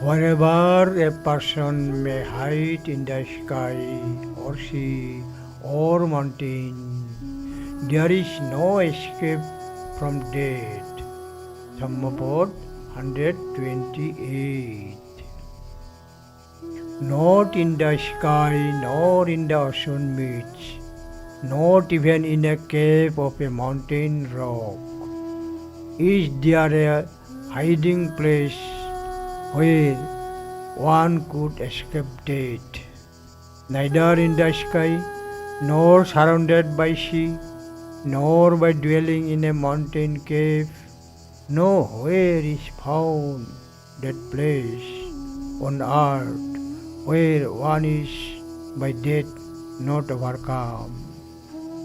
Wherever a person may hide in the sky or sea or mountain, there is no escape from death. Dhammapad 128. Not in the sky nor in the ocean midst, not even in a cave of a mountain rock, is there a hiding place where one could escape death. Neither in the sky, nor surrounded by sea, nor by dwelling in a mountain cave, nowhere is found that place on earth where one is by death not overcome.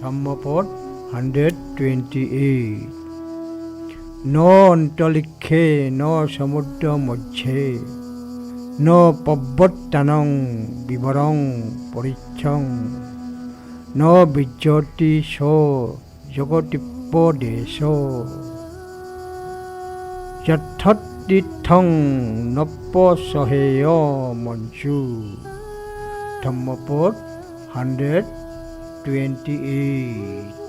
Dhammapad 128. No অন্তলিক্ষে ন সমুদ্র মধ্যে ন পব্বত্তানং বিবরং পরিচ্ছং ন বিজ্যোতি so জগতিপ্পদেশ যথতীর্থং নপ্প সহেয় মঞ্চু Dhammapada 128.